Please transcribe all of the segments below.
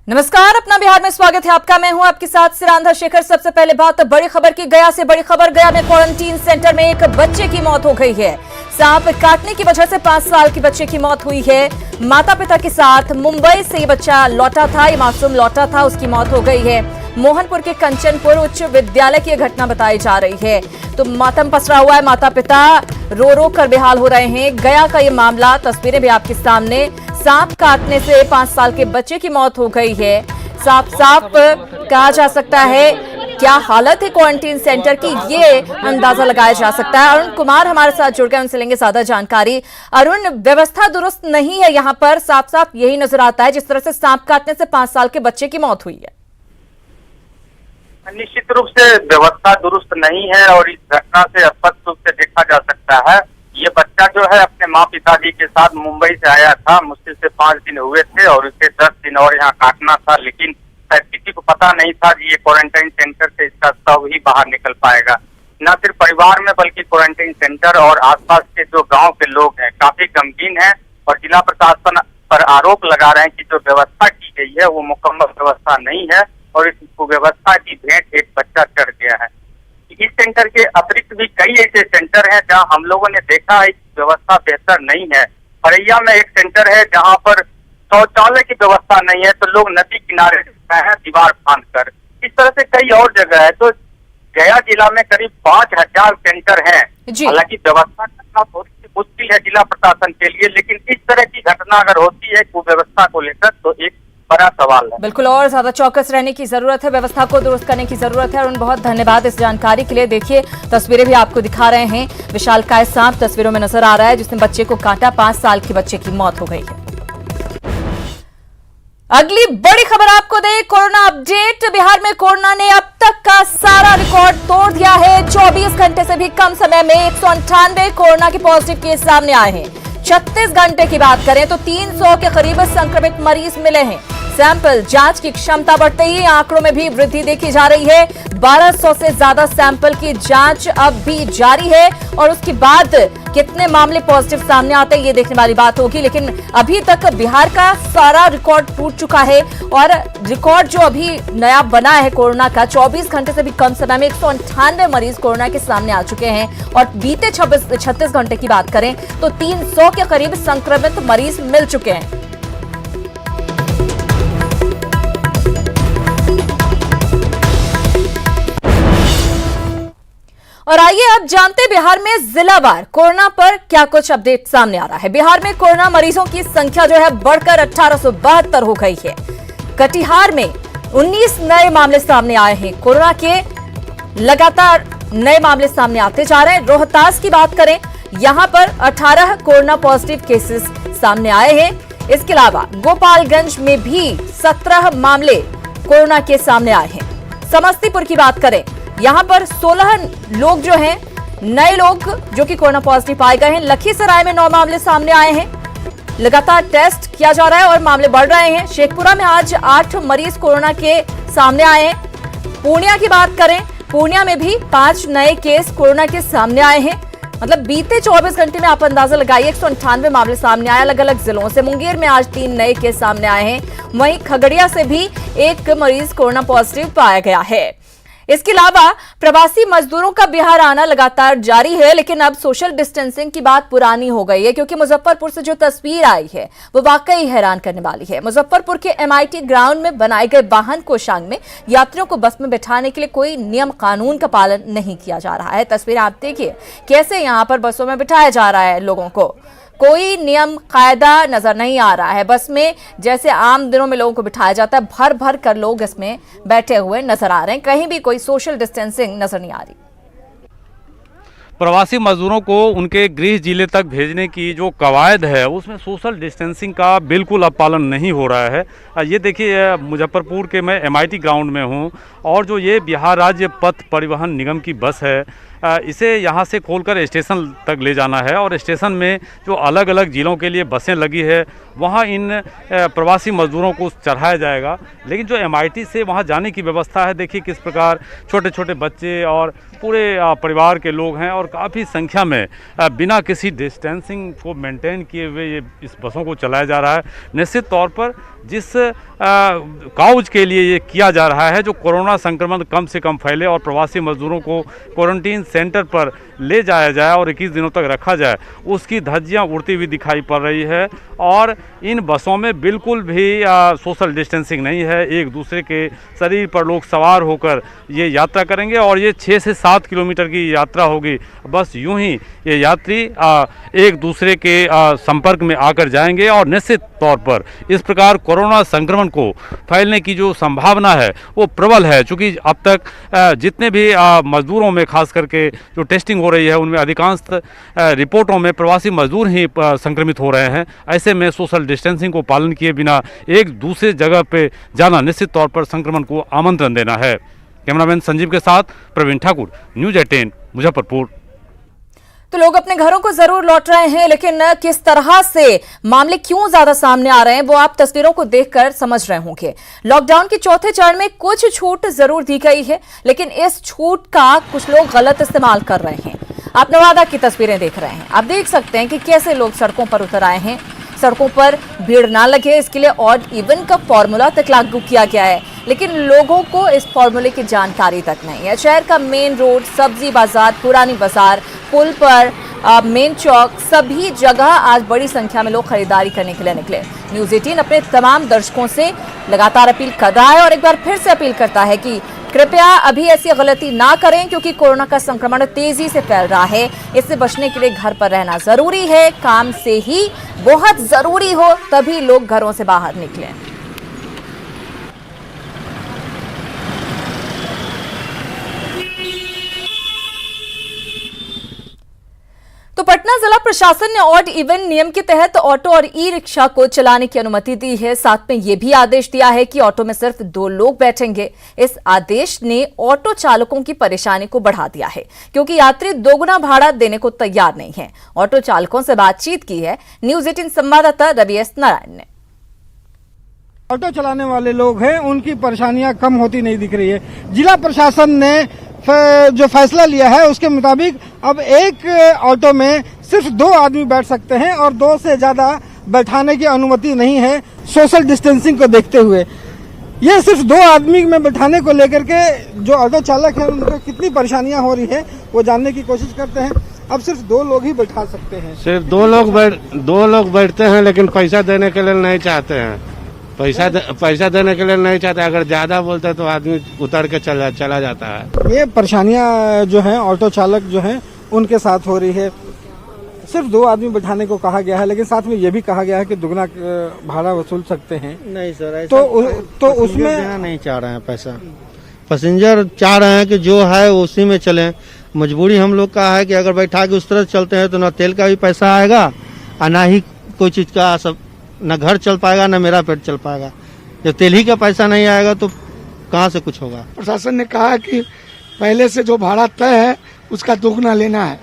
नमस्कार, अपना बिहार में स्वागत है आपका। मैं हूं आपके साथ सिरांधा शेखर। सबसे पहले बात बड़ी खबर की। गया से बड़ी खबर। गया में क्वारंटीन सेंटर में एक बच्चे की मौत हो गई है। सांप काटने की वजह से 5 साल के बच्चे की मौत हुई है। माता पिता के साथ मुंबई से ये बच्चा लौटा था, ये मासूम लौटा था, उसकी मौत हो गई है। मोहनपुर के कंचनपुर उच्च विद्यालय की यह घटना बताई जा रही है। तो मातम पसरा हुआ है, माता पिता रो रो कर बेहाल हो रहे हैं। गया का ये मामला, तस्वीरें भी आपके सामने। सांप काटने से 5 साल के बच्चे की मौत हो गई है। साफ साफ कहा जा सकता है क्या हालत है क्वारंटीन सेंटर की, ये अंदाजा लगाया जा सकता है। अरुण कुमार हमारे साथ जुड़ गए, उनसे लेंगे ज्यादा जानकारी। अरुण, व्यवस्था दुरुस्त नहीं है यहाँ पर, साफ साफ यही नजर आता है जिस तरह से सांप काटने से 5 साल के बच्चे की मौत हुई है। निश्चित रूप से व्यवस्था दुरुस्त नहीं है और इस घटना से स्पष्ट रूप से देखा जा सकता है। ये बच्चा जो है अपने माँ पिताजी के साथ मुंबई से आया था। मुश्किल से 5 दिन हुए थे और उसे 10 दिन और यहाँ काटना था, लेकिन शायद किसी को पता नहीं था कि ये क्वारंटाइन सेंटर से इसका शव ही बाहर निकल पाएगा। न सिर्फ परिवार में बल्कि क्वारंटाइन सेंटर और आसपास के जो गांव के लोग हैं काफी गमगीन हैं और जिला प्रशासन पर आरोप लगा रहे हैं कि जो व्यवस्था की गई है वो मुकम्मल व्यवस्था नहीं है और इस व्यवस्था की भेंट एक बच्चा चढ़ गया है। इस सेंटर के अतिरिक्त भी कई ऐसे सेंटर हैं जहां हम लोगों ने देखा है व्यवस्था बेहतर नहीं है। फरैया में एक सेंटर है जहां पर शौचालय की व्यवस्था नहीं है, तो लोग नदी किनारे हैं दीवार बांधकर। इस तरह से कई और जगह है। तो गया जिला में करीब 5000 सेंटर हैं। हालांकि व्यवस्था करना थोड़ी सी मुश्किल है जिला प्रशासन के लिए, लेकिन इस तरह की घटना अगर होती है कुव्यवस्था को लेकर तो एक बड़ा सवाल है। बिल्कुल, और ज्यादा चौकस रहने की जरूरत है, व्यवस्था को दुरुस्त करने की जरूरत है। और बहुत धन्यवाद इस जानकारी के लिए। देखिए, तस्वीरें भी आपको दिखा रहे हैं। विशालकाय सांप तस्वीरों में नजर आ रहा है जिसने बच्चे को काटा। 5 साल के बच्चे की मौत हो गई है। अगली बड़ी खबर आपको दे, कोरोना अपडेट। बिहार में कोरोना ने अब तक का सारा रिकॉर्ड तोड़ दिया है। 24 घंटे से भी कम समय में 198 कोरोना के पॉजिटिव केस सामने आए हैं। 36 घंटे की बात करें तो 300 के करीब संक्रमित मरीज मिले हैं। सैंपल जांच की क्षमता बढ़ते ही आंकड़ों में भी वृद्धि देखी जा रही है। 1200 से ज्यादा सैंपल की जांच अब भी जारी है और उसके बाद कितने मामले पॉजिटिव सामने आते हैं ये देखने वाली बात होगी। लेकिन अभी तक बिहार का सारा रिकॉर्ड टूट चुका है और रिकॉर्ड जो अभी नया बना है कोरोना का, 24 घंटे से भी कम समय में 198 मरीज कोरोना के सामने आ चुके हैं। और बीते 36 घंटे की बात करें तो 300 के करीब संक्रमित मरीज मिल चुके हैं। और आइए अब जानते बिहार में जिलावार कोरोना पर क्या कुछ अपडेट सामने आ रहा है। बिहार में कोरोना मरीजों की संख्या जो है बढ़कर 1872 हो गई है। कटिहार में 19 नए मामले सामने आए हैं। कोरोना के लगातार नए मामले सामने आते जा रहे हैं। रोहतास की बात करें, यहां पर 18 कोरोना पॉजिटिव केसेस सामने आए हैं। इसके अलावा गोपालगंज में भी 17 मामले कोरोना के सामने आए हैं। समस्तीपुर की बात करें, यहां पर 16 लोग जो हैं, नए लोग जो कि कोरोना पॉजिटिव पाए गए हैं। लखीसराय में 9 मामले सामने आए हैं। लगातार टेस्ट किया जा रहा है और मामले बढ़ रहे हैं। शेखपुरा में आज 8 मरीज कोरोना के सामने आए हैं। पूर्णिया की बात करें, पूर्णिया में भी 5 नए केस कोरोना के सामने आए हैं। मतलब बीते 24 घंटे में आप अंदाजा लगाइए 198 मामले सामने आए अलग अलग जिलों से। मुंगेर में आज 3 नए केस सामने आए हैं। वहीं खगड़िया से भी 1 मरीज कोरोना पॉजिटिव पाया गया है। इसके अलावा प्रवासी मजदूरों का बिहार आना लगातार जारी है, लेकिन अब सोशल डिस्टेंसिंग की बात पुरानी हो गई है, क्योंकि मुजफ्फरपुर से जो तस्वीर आई है वो वाकई हैरान करने वाली है। मुजफ्फरपुर के MIT ग्राउंड में बनाए गए वाहन कोषांग में यात्रियों को बस में बैठाने के लिए कोई नियम कानून का पालन नहीं किया जा रहा है। तस्वीर आप देखिए कैसे यहाँ पर बसों में बिठाया जा रहा है लोगों को। कोई नियम कायदा नजर नहीं आ रहा है। बस में जैसे आम दिनों में लोगों को बिठाया जाता है, भर भर कर लोग इसमें बैठे हुए नजर आ रहे हैं। कहीं भी कोई सोशल डिस्टेंसिंग नजर नहीं आ रही। प्रवासी मजदूरों को उनके गृह जिले तक भेजने की जो कवायद है उसमें सोशल डिस्टेंसिंग का बिल्कुल अब पालन नहीं हो रहा है। ये देखिए, मुजफ्फरपुर के मैं MIT ग्राउंड में हूँ और जो ये बिहार राज्य पथ परिवहन निगम की बस है, इसे यहाँ से खोलकर स्टेशन तक ले जाना है और स्टेशन में जो अलग अलग ज़िलों के लिए बसें लगी है वहाँ इन प्रवासी मजदूरों को चढ़ाया जाएगा। लेकिन जो MIT से वहाँ जाने की व्यवस्था है, देखिए किस प्रकार छोटे छोटे बच्चे और पूरे परिवार के लोग हैं और काफ़ी संख्या में बिना किसी डिस्टेंसिंग को मेंटेन किए हुए ये इस बसों को चलाया जा रहा है। निश्चित तौर पर जिस काउज के लिए ये किया जा रहा है, जो कोरोना संक्रमण कम से कम फैले और प्रवासी मजदूरों को क्वारंटीन सेंटर पर ले जाया जाए और 21 दिनों तक रखा जाए, उसकी धज्जियां उड़ती हुई दिखाई पड़ रही है। और इन बसों में बिल्कुल भी सोशल डिस्टेंसिंग नहीं है। एक दूसरे के शरीर पर लोग सवार होकर ये यात्रा करेंगे और ये 6 से 7 किलोमीटर की यात्रा होगी। बस यूं ही ये यात्री एक दूसरे के संपर्क में आकर जाएंगे और निश्चित तौर पर इस प्रकार कोरोना संक्रमण को फैलने की जो संभावना है वो प्रबल है, क्योंकि अब तक जितने भी मजदूरों में खास करके जो टेस्टिंग हो रही है उनमें अधिकांश रिपोर्टों में प्रवासी मजदूर ही संक्रमित हो रहे हैं। ऐसे में सोशल डिस्टेंसिंग को पालन किए बिना एक दूसरे जगह पे जाना निश्चित तौर पर संक्रमण को आमंत्रण देना है। कैमरामैन संजीव के साथ प्रवीण ठाकुर, न्यूज़ 18 मुजफ्फरपुर। तो लोग अपने घरों को जरूर लौट रहे हैं, लेकिन किस तरह से मामले क्यों ज्यादा सामने आ रहे हैं वो आप तस्वीरों को देखकर समझ रहे होंगे। लॉकडाउन के चौथे चरण में कुछ छूट जरूर दी गई है, लेकिन इस छूट का कुछ लोग गलत इस्तेमाल कर रहे हैं। आप नवादा की तस्वीरें देख रहे हैं, आप देख सकते हैं कि कैसे लोग सड़कों पर उतर आए हैं। सड़कों पर भीड़ ना लगे इसके लिए ऑड इवन का फॉर्मूला तक लागू किया गया है, लेकिन लोगों को इस फॉर्मूले की जानकारी तक नहीं है। शहर का मेन रोड, सब्जी बाजार, पुरानी बाजार, पुल पर मेन चौक, सभी जगह आज बड़ी संख्या में लोग खरीदारी करने के लिए निकले। न्यूज़ 18 अपने तमाम दर्शकों से लगातार अपील कर रहा है और एक बार फिर से अपील करता है कि कृपया अभी ऐसी गलती ना करें, क्योंकि कोरोना का संक्रमण तेजी से फैल रहा है। इससे बचने के लिए घर पर रहना जरूरी है। काम से ही बहुत जरूरी हो तभी लोग घरों से बाहर निकलें। तो पटना जिला प्रशासन ने ऑड इवन नियम के तहत ऑटो और ई रिक्शा को चलाने की अनुमति दी है। साथ में यह भी आदेश दिया है कि ऑटो में सिर्फ 2 लोग बैठेंगे। इस आदेश ने ऑटो चालकों की परेशानी को बढ़ा दिया है, क्योंकि यात्री दोगुना भाड़ा देने को तैयार नहीं है। ऑटो चालकों से बातचीत की है न्यूज़ 18 संवाददाता रवि एस नारायण ने। ऑटो चलाने वाले लोग हैं, उनकी परेशानियां कम होती नहीं दिख रही है। जिला प्रशासन ने जो फैसला लिया है उसके मुताबिक अब एक ऑटो में सिर्फ 2 आदमी बैठ सकते हैं और 2 से ज्यादा बैठाने की अनुमति नहीं है, सोशल डिस्टेंसिंग को देखते हुए। ये सिर्फ 2 आदमी में बैठाने को लेकर के जो ऑटो चालक है उनको कितनी परेशानियां हो रही है वो जानने की कोशिश करते हैं। अब सिर्फ 2 लोग ही बैठा सकते हैं। सिर्फ 2 लोग बैठते हैं, लेकिन पैसा देने के लिए नहीं चाहते हैं। पैसा देने के लिए नहीं चाहते। अगर ज्यादा बोलते तो आदमी उतर के चला जाता है। ये परेशानियां जो हैं ऑटो चालक जो हैं उनके साथ हो रही है। सिर्फ 2 आदमी बैठाने को कहा गया है, लेकिन साथ में ये भी कहा गया है कि दुगना भाड़ा वसूल सकते हैं। नहीं सर, ऐसा तो उसमें नहीं चाह रहे हैं पैसा। पैसेंजर चाह रहे हैं कि जो है उसी में चलें। मजबूरी हम लोग का है कि अगर बैठा के उस तरह चलते हैं तो ना तेल का भी पैसा आएगा और ना ही कोई चीज का सब, न घर चल पाएगा न मेरा पेट चल पाएगा। जब तेल ही का पैसा नहीं आएगा तो कहाँ से कुछ होगा। प्रशासन ने कहा कि पहले से जो भाड़ा तय है उसका दोगुना लेना है।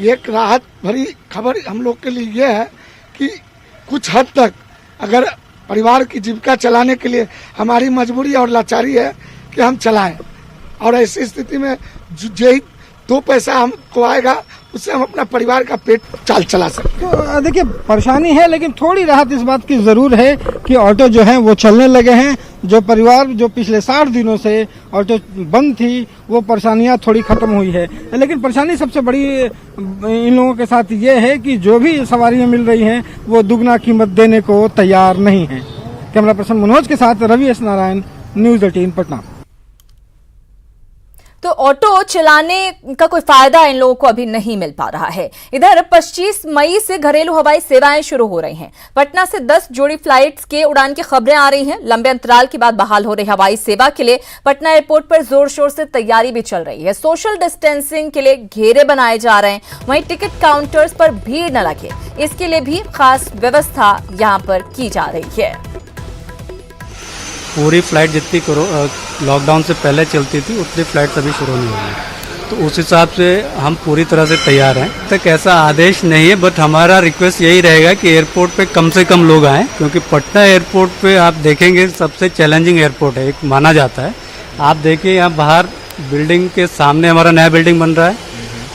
एक राहत भरी खबर हम लोग के लिए यह है कि कुछ हद तक अगर परिवार की जीविका चलाने के लिए हमारी मजबूरी और लाचारी है कि हम चलाएं, और ऐसी स्थिति में जो 2 पैसा हमको आएगा उससे हम अपना परिवार का पेट चला सकते हैं। तो देखिए परेशानी है, लेकिन थोड़ी राहत इस बात की जरूर है कि ऑटो जो है वो चलने लगे हैं। जो परिवार जो पिछले 60 दिनों से ऑटो बंद थी वो परेशानियां थोड़ी खत्म हुई है, लेकिन परेशानी सबसे बड़ी इन लोगों के साथ ये है कि जो भी सवारियां मिल रही हैं वो दुगना कीमत देने को तैयार नहीं है। कैमरा पर्सन मनोज के साथ रवि एस नारायण, न्यूज़ 18 पटना। तो ऑटो चलाने का कोई फायदा इन लोगों को अभी नहीं मिल पा रहा है। इधर 25 मई से घरेलू हवाई सेवाएं शुरू हो रही हैं। पटना से 10 जोड़ी फ्लाइट्स के उड़ान की खबरें आ रही हैं। लंबे अंतराल के बाद बहाल हो रही हवाई सेवा के लिए पटना एयरपोर्ट पर जोर शोर से तैयारी भी चल रही है। सोशल डिस्टेंसिंग के लिए घेरे बनाए जा रहे हैं। वहीं टिकट काउंटर्स पर भीड़ न लगे इसके लिए भी खास व्यवस्था यहां पर की जा रही है। पूरी फ्लाइट जितनी लॉकडाउन से पहले चलती थी उतनी फ्लाइट अभी शुरू नहीं हुई, तो उस हिसाब से हम पूरी तरह से तैयार हैं। तक ऐसा आदेश नहीं है, बट हमारा रिक्वेस्ट यही रहेगा कि एयरपोर्ट पे कम से कम लोग आएँ, क्योंकि पटना एयरपोर्ट पे आप देखेंगे सबसे चैलेंजिंग एयरपोर्ट है, एक माना जाता है। आप देखिए यहाँ बाहर बिल्डिंग के सामने हमारा नया बिल्डिंग बन रहा है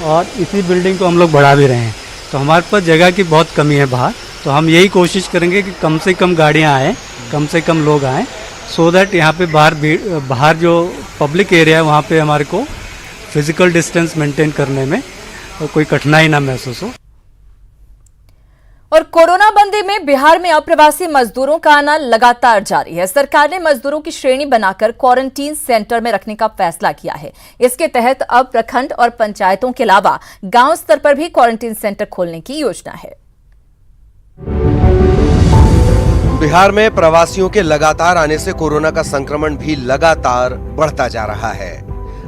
और इसी बिल्डिंग को हम लोग बढ़ा भी रहे हैं, तो हमारे पास जगह की बहुत कमी है बाहर। तो हम यही कोशिश करेंगे कि कम से कम गाड़ियाँ आएँ, कम से कम लोग आएँ, सो दैट यहाँ पे बाहर जो पब्लिक एरिया है वहाँ पे हमारे को फिजिकल डिस्टेंस मेंटेन करने में कोई कठिनाई ना महसूस हो। और कोरोना बंदी में बिहार में अप्रवासी मजदूरों का आना लगातार जारी है। सरकार ने मजदूरों की श्रेणी बनाकर क्वारंटीन सेंटर में रखने का फैसला किया है। इसके तहत अब प्रखंड और पंचायतों के अलावा गांव स्तर पर भी क्वारंटीन सेंटर खोलने की योजना है। बिहार में प्रवासियों के लगातार आने से कोरोना का संक्रमण भी लगातार बढ़ता जा रहा है।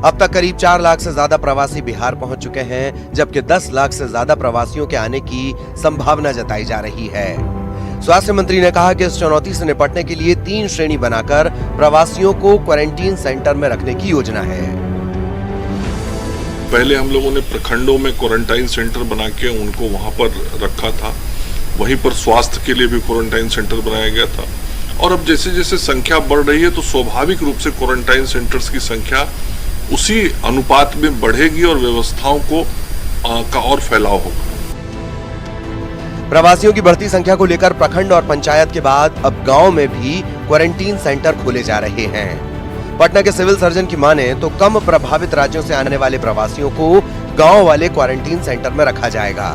अब तक करीब 4 लाख से ज्यादा प्रवासी बिहार पहुंच चुके हैं, जबकि 10 लाख से ज्यादा प्रवासियों के आने की संभावना जताई जा रही है। स्वास्थ्य मंत्री ने कहा कि इस चुनौती से निपटने के लिए 3 श्रेणी बनाकर प्रवासियों को क्वारंटीन सेंटर में रखने की योजना है। पहले हम लोगों ने प्रखंडों में क्वारंटाइन सेंटर बना के उनको वहां पर रखा था, वहीं पर स्वास्थ्य के लिए भी क्वारंटाइन सेंटर बनाया गया था। और अब जैसे जैसे संख्या बढ़ रही है तो स्वाभाविक रूप से क्वारंटाइन सेंटर्स की संख्या उसी अनुपात में बढ़ेगी और व्यवस्थाओं का और फैलाव होगा। प्रवासियों की बढ़ती संख्या को लेकर प्रखंड और पंचायत के बाद अब गांव में भी क्वारंटीन सेंटर खोले जा रहे हैं। पटना के सिविल सर्जन की माने तो कम प्रभावित राज्यों से आने वाले प्रवासियों को गांव वाले क्वारंटीन सेंटर में रखा जाएगा।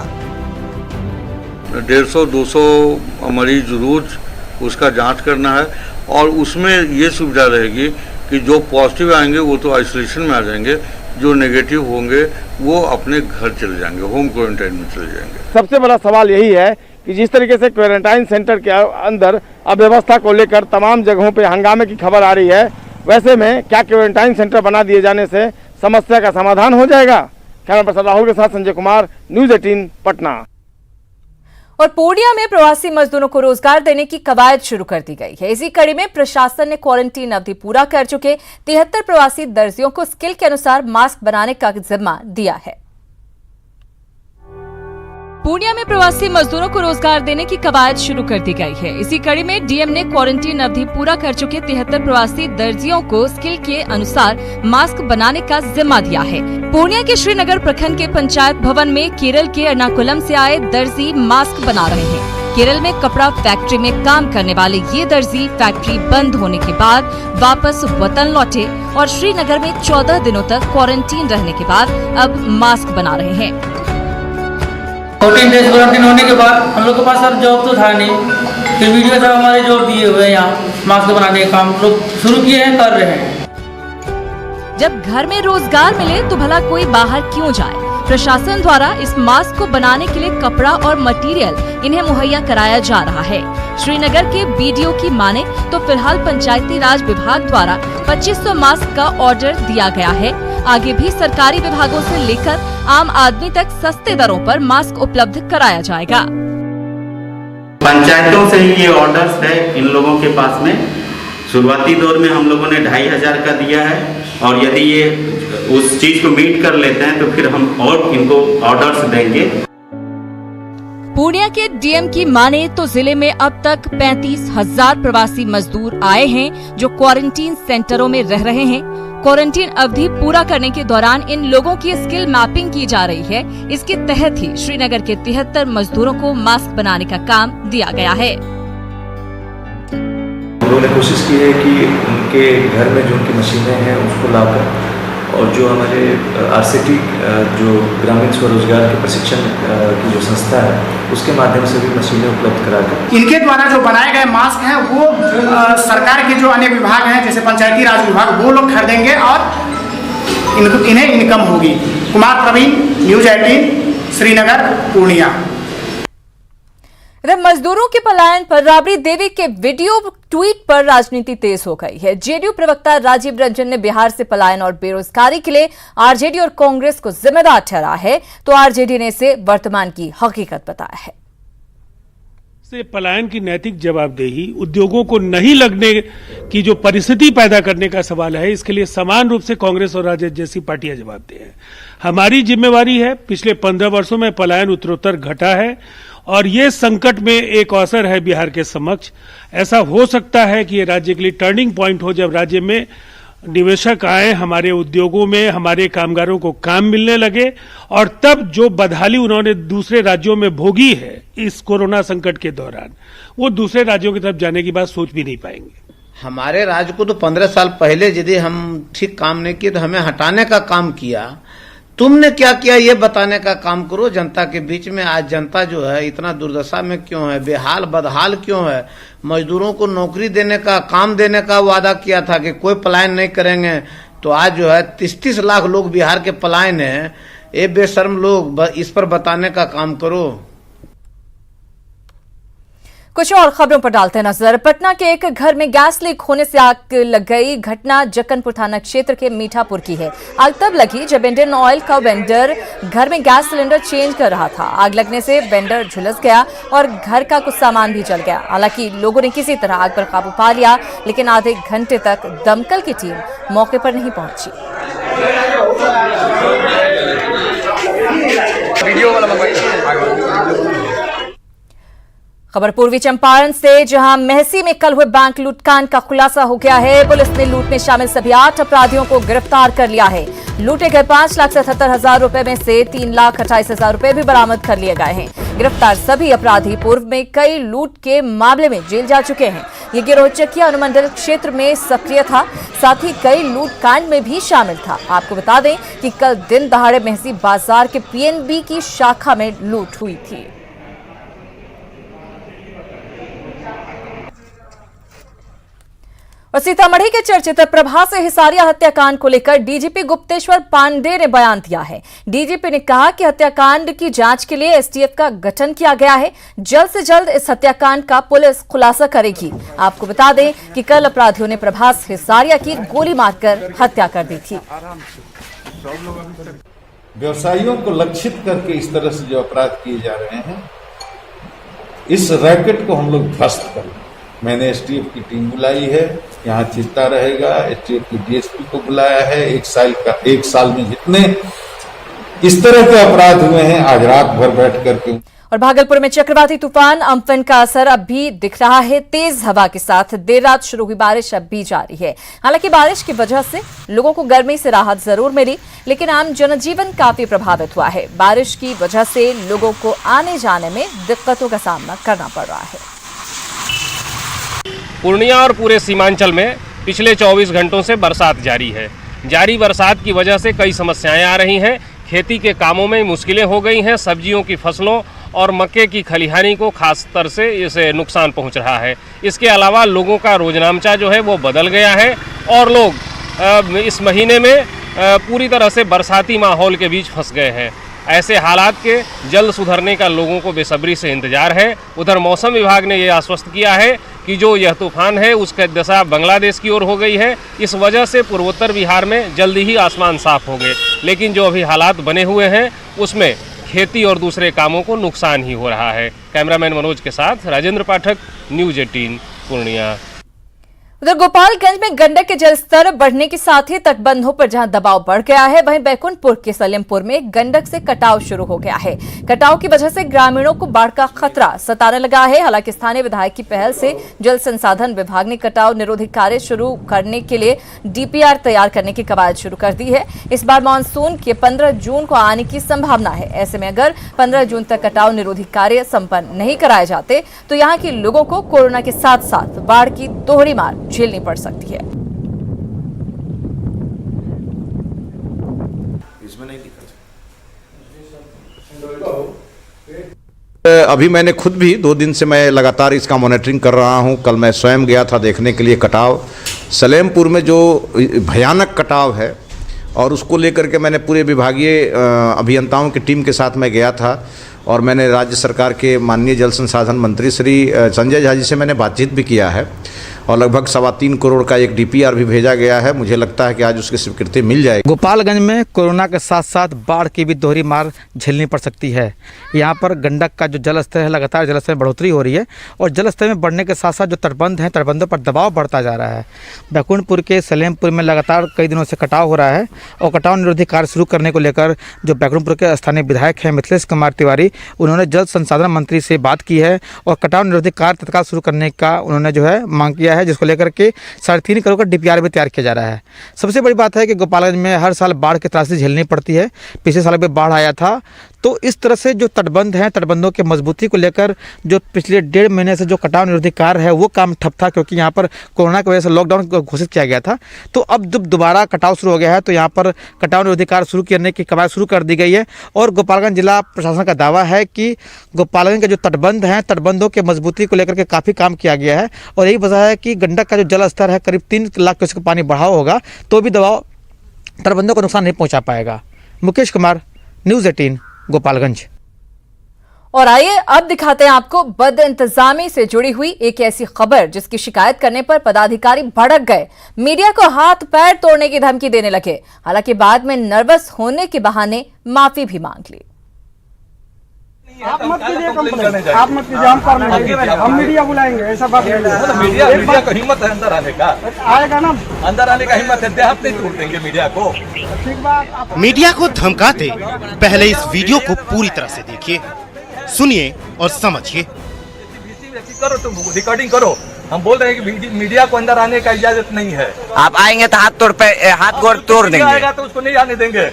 150-200 मरीज रोज उसका जांच करना है और उसमें ये सुविधा रहेगी कि जो पॉजिटिव आएंगे वो तो आइसोलेशन में आ जाएंगे, जो नेगेटिव होंगे वो अपने घर चले जाएंगे, होम क्वारंटाइन में चले जाएंगे। सबसे बड़ा सवाल यही है कि जिस तरीके से क्वारंटाइन सेंटर के अंदर अव्यवस्था को लेकर तमाम जगहों पे हंगामे की खबर आ रही है, वैसे में क्या क्वारंटाइन सेंटर बना दिए जाने से समस्या का समाधान हो जाएगा? कैमरा पर्सन राहुल के साथ संजय कुमार, न्यूज 18 पटना। और पूर्णिया में प्रवासी मजदूरों को रोजगार देने की कवायद शुरू कर दी गई है। इसी कड़ी में प्रशासन ने क्वारंटीन अवधि पूरा कर चुके 73 प्रवासी दर्जियों को स्किल के अनुसार मास्क बनाने का जिम्मा दिया है। पूर्णिया में प्रवासी मजदूरों को रोजगार देने की कवायद शुरू कर दी गई है। इसी कड़ी में डीएम ने क्वारंटीन अवधि पूरा कर चुके 73 प्रवासी दर्जियों को स्किल के अनुसार मास्क बनाने का जिम्मा दिया है। पूर्णिया के श्रीनगर प्रखंड के पंचायत भवन में केरल के एर्नाकुलम से आए दर्जी मास्क बना रहे हैं। केरल में कपड़ा फैक्ट्री में काम करने वाले ये दर्जी फैक्ट्री बंद होने के बाद वापस वतन लौटे और श्रीनगर में 14 दिनों तक क्वारंटीन रहने के बाद अब मास्क बना रहे हैं। 14 डेज क्वारंटीन होने के बाद हम लोग के पास सर जॉब तो था नहीं, फिर वीडियो साहब हमारे जॉब दिए हुए हैं, यहाँ मास्क बनाने का काम लोग शुरू किए हैं, कर रहे हैं। जब घर में रोजगार मिले तो भला कोई बाहर क्यों जाए। प्रशासन द्वारा इस मास्क को बनाने के लिए कपड़ा और मटेरियल इन्हें मुहैया कराया जा रहा है। श्रीनगर के बीडीओ की माने तो फिलहाल पंचायती राज विभाग द्वारा 2500 मास्क का ऑर्डर दिया गया है। आगे भी सरकारी विभागों से लेकर आम आदमी तक सस्ते दरों पर मास्क उपलब्ध कराया जाएगा। पंचायतों से ही ये ऑर्डर्स है इन लोगों के पास में। शुरुआती दौर में हम लोगों ने 2500 का दिया है और यदि ये उस चीज को मीट कर लेते हैं तो फिर हम और इनको ऑर्डर्स देंगे। पूर्णिया के डीएम की माने तो जिले में अब तक 35,000 प्रवासी मजदूर आए हैं जो क्वारंटीन सेंटरों में रह रहे हैं। क्वारंटीन अवधि पूरा करने के दौरान इन लोगों की स्किल मैपिंग की जा रही है। इसके तहत ही श्रीनगर के 73 मजदूरों को मास्क बनाने का काम दिया गया है। हम लोगों ने कोशिश की है कि उनके घर में जो उनकी मशीनें हैं उसको लाकर और जो हमारे आरसीटी जो ग्रामीण स्वरोजगार के प्रशिक्षण की जो संस्था है उसके माध्यम से भी मशीनें उपलब्ध कराकर इनके द्वारा जो बनाए गए मास्क हैं वो सरकार के जो अन्य विभाग हैं जैसे पंचायती राज विभाग वो लोग खरीदेंगे और इन्हें इनकम होगी। कुमार प्रवीण, न्यूज 18 श्रीनगर पूर्णिया। मजदूरों के पलायन पर राबड़ी देवी के वीडियो ट्वीट पर राजनीति तेज हो गई है। जेडीयू प्रवक्ता राजीव रंजन ने बिहार से पलायन और बेरोजगारी के लिए आरजेडी और कांग्रेस को जिम्मेदार ठहराया है, तो आरजेडी ने इसे वर्तमान की हकीकत बताया है। से पलायन की नैतिक जवाबदेही उद्योगों को नहीं लगने की जो परिस्थिति पैदा करने का सवाल है, इसके लिए समान रूप से कांग्रेस और राजद जैसी पार्टियां जवाबदेह हैं। हमारी जिम्मेवारी है। पिछले 15 वर्षों में पलायन उत्तरोत्तर घटा है और ये संकट में एक अवसर है बिहार के समक्ष। ऐसा हो सकता है कि ये राज्य के लिए टर्निंग पॉइंट हो जब राज्य में निवेशक आए, हमारे उद्योगों में हमारे कामगारों को काम मिलने लगे, और तब जो बदहाली उन्होंने दूसरे राज्यों में भोगी है इस कोरोना संकट के दौरान, वो दूसरे राज्यों की तरफ जाने की बात सोच भी नहीं पाएंगे। हमारे राज्य को तो 15 साल पहले यदि हम ठीक काम नहीं किए तो हमें हटाने का काम किया। तुमने क्या किया ये बताने का काम करो जनता के बीच में। आज जनता जो है इतना दुर्दशा में क्यों है, बेहाल बदहाल क्यों है? मजदूरों को नौकरी देने का, काम देने का वादा किया था कि कोई पलायन नहीं करेंगे, तो आज जो है 30-30 लाख लोग बिहार के पलायन है। ये बेशर्म लोग, इस पर बताने का काम करो। कुछ और खबरों पर डालते हैं नजर। पटना के एक घर में गैस लीक होने से आग लग गई। घटना जक्कनपुर थाना क्षेत्र के मीठापुर की है। आग तब लगी जब इंडियन ऑयल का वेंडर घर में गैस सिलेंडर चेंज कर रहा था। आग लगने से वेंडर झुलस गया और घर का कुछ सामान भी जल गया। हालांकि लोगों ने किसी तरह आग पर काबू पा लिया, लेकिन आधे घंटे तक दमकल की टीम मौके पर नहीं पहुंची। खबर पूर्वी चंपारण से, जहां मेहसी में कल हुए बैंक लूटकांड का खुलासा हो गया है। पुलिस ने लूट में शामिल सभी 8 अपराधियों को गिरफ्तार कर लिया है। लूटे गए 5,77,000 रुपए में से 3,28,000 रुपए भी बरामद कर लिए गए हैं। गिरफ्तार सभी अपराधी पूर्व में कई लूट के मामले में जेल जा चुके हैं। ये गिरोह चकिया अनुमंडल क्षेत्र में सक्रिय था, साथ ही कई लूट कांड में भी शामिल था। आपको बता दें कि कल दिन दहाड़े मेहसी बाजार के पीएनबी की शाखा में लूट हुई थी। और सीतामढ़ी के चर्चित प्रभास हिसारिया हत्याकांड को लेकर डीजीपी गुप्तेश्वर पांडे ने बयान दिया है। डीजीपी ने कहा कि हत्याकांड की जांच के लिए एसटीएफ का गठन किया गया है। जल्द से जल्द इस हत्याकांड का पुलिस खुलासा करेगी। आपको बता दें कि कल अपराधियों ने प्रभास हिसारिया की गोली मारकर हत्या कर दी थी। व्यवसायियों को लक्षित करके इस तरह से जो अपराध किए जा रहे हैं, इस रैकेट को हम लोग ध्वस्त करें। मैंने एसटीएफ की टीम बुलाई है, यहाँ चिंता रहेगा। एसटीएफ की डीएसपी को बुलाया है। एक साल में जितने इस तरह के अपराध हुए हैं, आज रात भर बैठ करके। और भागलपुर में चक्रवाती तूफान अम्फन का असर अब भी दिख रहा है। तेज हवा के साथ देर रात शुरू हुई बारिश अब भी जारी है। हालांकि बारिश की वजह से लोगों को गर्मी से राहत जरूर मिली, लेकिन आम जनजीवन काफी प्रभावित हुआ है। बारिश की वजह से लोगों को आने जाने में दिक्कतों का सामना करना पड़ रहा है। पूर्णिया और पूरे सीमांचल में पिछले 24 घंटों से बरसात जारी है। जारी बरसात की वजह से कई समस्याएं आ रही हैं। खेती के कामों में मुश्किलें हो गई हैं। सब्जियों की फसलों और मक्के की खलिहानी को खास तौर से इसे नुकसान पहुंच रहा है। इसके अलावा लोगों का रोजनामचा जो है वो बदल गया है और लोग इस महीने में पूरी तरह से बरसाती माहौल के बीच फंस गए हैं। ऐसे हालात के जल्द सुधरने का लोगों को बेसब्री से इंतजार है। उधर मौसम विभाग ने यह आश्वस्त किया है कि जो यह तूफान है उसकी दशा बांग्लादेश की ओर हो गई है। इस वजह से पूर्वोत्तर बिहार में जल्दी ही आसमान साफ होंगे, लेकिन जो अभी हालात बने हुए हैं उसमें खेती और दूसरे कामों को नुकसान ही हो रहा है। कैमरामैन मनोज के साथ राजेंद्र पाठक, न्यूज 18 पूर्णिया। उधर गोपालगंज में गंडक के जलस्तर बढ़ने के साथ ही तटबंधों पर जहां दबाव बढ़ गया है, वहीं बैकुंठपुर के सलेमपुर में गंडक से कटाव शुरू हो गया है। कटाव की वजह से ग्रामीणों को बाढ़ का खतरा सताने लगा है। हालांकि स्थानीय विधायक की पहल से जल संसाधन विभाग ने कटाव निरोधी कार्य शुरू करने के लिए डीपीआर तैयार करने की कवायद शुरू कर दी है। इस बार मानसून के 15 जून को आने की संभावना है। ऐसे में अगर 15 जून तक कटाव निरोधी कार्य संपन्न नहीं कराए जाते तो यहाँ के लोगों को कोरोना के साथ साथ बाढ़ की दोहरी मार झेलनी पड़ सकती है। इसमें नहीं दिखा। अभी मैंने खुद भी 2 दिन से मैं लगातार इसका मॉनिटरिंग कर रहा हूं। कल मैं स्वयं गया था देखने के लिए कटाव। सलेमपुर में जो भयानक कटाव है और उसको लेकर के मैंने पूरे विभागीय अभियंताओं की टीम के साथ मैं गया था और मैंने राज्य सरकार के माननीय जल संसाधन मंत्री श्री संजय झा जी से मैंने बातचीत भी किया है और लगभग 3.25 करोड़ का एक डीपीआर भी भेजा गया है। मुझे लगता है कि आज उसकी स्वीकृति मिल जाएगी। गोपालगंज में कोरोना के साथ साथ बाढ़ की भी दोहरी मार झेलनी पड़ सकती है। यहाँ पर गंडक का जो जलस्तर है, लगातार जलस्तर में बढ़ोतरी हो रही है और जलस्तर में बढ़ने के साथ साथ जो तटबंध हैं, तटबंधों पर दबाव बढ़ता जा रहा है। बैकुंठपुर के सलेमपुर में लगातार कई दिनों से कटाव हो रहा है और कटाव निरोधी कार्य शुरू करने को लेकर जो बैकुंठपुर के स्थानीय विधायक हैं मिथिलेश कुमार तिवारी, उन्होंने जल संसाधन मंत्री से बात की है और कटाव निरोधी कार्य तत्काल शुरू करने का उन्होंने जो है मांग किया है। है, जिसको लेकर के 3.5 करोड़ का DPR भी तैयार किया जा रहा है। सबसे बड़ी बात है कि गोपालगंज में हर साल बाढ़ की त्रासदी झेलनी पड़ती है। पिछले साल भी बाढ़ आया था, तो इस तरह से जो तटबंध हैं, तटबंधों के मजबूती को लेकर जो पिछले 1.5 महीने से जो कटाव निरोधी कार्य है वो काम ठप था, क्योंकि यहाँ पर कोरोना की वजह से लॉकडाउन घोषित किया गया था। तो अब जब दोबारा कटाव शुरू हो गया है तो यहाँ पर कटाव निरोधी कार्य शुरू करने की कवायद शुरू कर दी गई है। और गोपालगंज जिला प्रशासन का दावा है कि गोपालगंज के जो तटबंध हैं, तटबंधों के मजबूती को लेकर के काफ़ी काम किया गया है। और यही वजह है कि गंडक का जो जल स्तर है करीब 3 लाख क्यूसेक पानी बढ़ाव होगा तो भी दबाव तटबंधों को नुकसान नहीं पहुँचा पाएगा। मुकेश कुमार, न्यूज़ 18, गोपालगंज। और आइए अब दिखाते हैं आपको बदइंतजामी से जुड़ी हुई एक ऐसी खबर जिसकी शिकायत करने पर पदाधिकारी भड़क गए, मीडिया को हाथ पैर तोड़ने की धमकी देने लगे। हालांकि बाद में नर्वस होने के बहाने माफी भी मांग ली। आप मत कीजिए कंप्लेंट, आप मत कीजिए, हम कर लेंगे, हम मीडिया बुलाएंगे, ऐसा बात नहीं है। मीडिया को हिम्मत है अंदर आने का, आएगा ना, अंदर आने का हिम्मत है, हाथ नहीं तोड़ देंगे मीडिया को। ठीक बात। मीडिया को धमकाते पहले इस वीडियो को पूरी तरह से देखिए, सुनिए और समझिए। करो, तुम रिकॉर्डिंग करो। हम बोल रहे हैं कि मीडिया को अंदर आने का इजाजत नहीं है। आप आएंगे तो हाथ गोड़ तोड़ देंगे। आएगा तो उसको नहीं आने देंगे।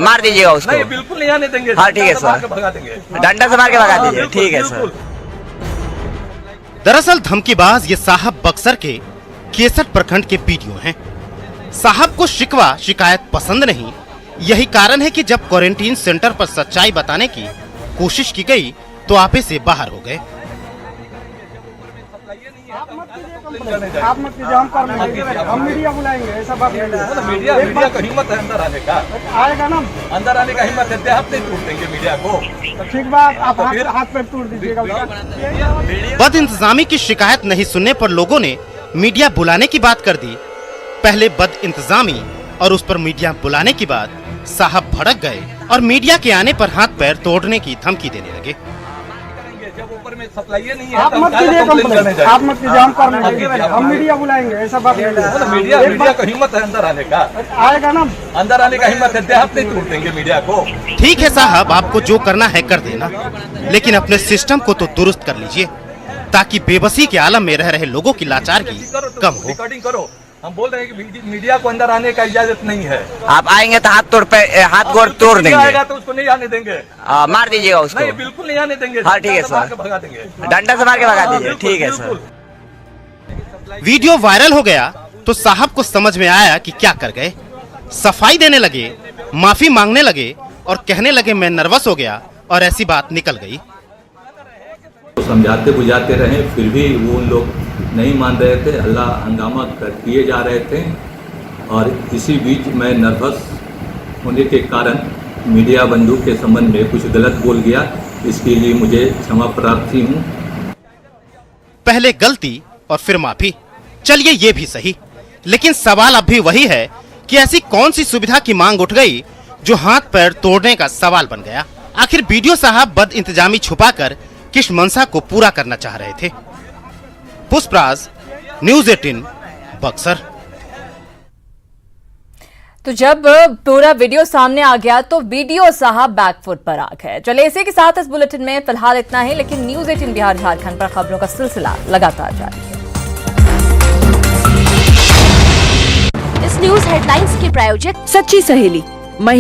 मार दीजिएगा उसको। नहीं, बिल्कुल नहीं आने देंगे। हाँ ठीक है सर, भगा देंगे, डंडा से मार के भगा दीजिए। ठीक है सर। दरअसल धमकीबाज ये साहब बक्सर के 61 प्रखंड के PDO हैं। साहब को शिकवा शिकायत पसंद नहीं। यही कारण है कि जब क्वारंटीन सेंटर पर सच्चाई बताने की कोशिश की गई तो आपे से बाहर हो गए। आप मत कीजिए, हम कर लेंगे, हम मीडिया बुलाएंगे, ऐसा बात नहीं है। मीडिया को हिम्मत है अंदर आने का, आएगा ना, अंदर आने का हिम्मत है, हाथ नहीं तोड़ देंगे मीडिया को। ठीक बात, आप हाथ पैर तोड़ दीजिएगा। बदइंतजामी की शिकायत नहीं सुनने पर लोगों ने मीडिया बुलाने की बात कर दी। पहले बदइंतजामी और उस पर मीडिया बुलाने की बात साहब भड़क गए और मीडिया के आने पर हाथ पैर तोड़ने की धमकी देने लगे। जब ऊपर में सप्लाई नहीं है, आप मत कीजिए कंप्लेंट, आप मत कीजिए, हम कर लेंगे, हम मीडिया बुलाएंगे, ऐसा बात नहीं है। मीडिया को हिम्मत है अंदर आने का, आएगा ना, अंदर आने का हिम्मत है, हाथ नहीं तोड़ देंगे मीडिया को। ठीक है साहब, आपको जो करना है कर देना, लेकिन अपने सिस्टम को तो दुरुस्त कर लीजिए ताकि बेबसी के आलम में रह रहे लोगों की लाचारगी कम हो। रिकॉर्डिंग करो। हम बोल रहे हैं कि मीडिया को अंदर आने का इजाजत नहीं है। आप आएंगे तो हाथ गोड़ तोड़ देंगे। आएगा तो उसको नहीं आने देंगे। मार दीजिएगा उसको। नहीं, बिल्कुल नहीं आने देंगे। हाँ ठीक है सर, भगा देंगे, डंडा से मार के भगा दीजिए। ठीक है सर। वीडियो वायरल हो गया तो साहब को समझ में आया कि क्या कर गए। सफाई देने लगे, माफी मांगने लगे और कहने लगे मैं नर्वस हो गया और ऐसी बात निकल गई। तो समझाते बुझाते रहे, फिर भी वो उन लोग नहीं मान रहे थे, हल्ला हंगामा किए जा रहे थे। और इसी बीच मैं नर्वस होने के कारण मीडिया बंधु के संबंध में कुछ गलत बोल गया, इसके लिए मुझे क्षमा प्रार्थी हूँ। पहले गलती और फिर माफी, चलिए ये भी सही, लेकिन सवाल अब भी वही है कि ऐसी कौन सी सुविधा की मांग उठ गई जो हाथ पैर तोड़ने का सवाल बन गया। आखिर BDO साहब बद इंतजामी छुपाकर किस मंशा को पूरा करना चाह रहे थे। पुष्पराज, न्यूज़ 18, बक्सर। तो जब पूरा वीडियो सामने आ गया तो BDO साहब बैकफुट पर आ गए। चले इसी के साथ इस बुलेटिन में फिलहाल इतना ही, लेकिन न्यूज़ 18 बिहार झारखंड पर खबरों का सिलसिला लगातार जारी है। इस न्यूज हेडलाइंस के प्रायोजक सच्ची सहेली।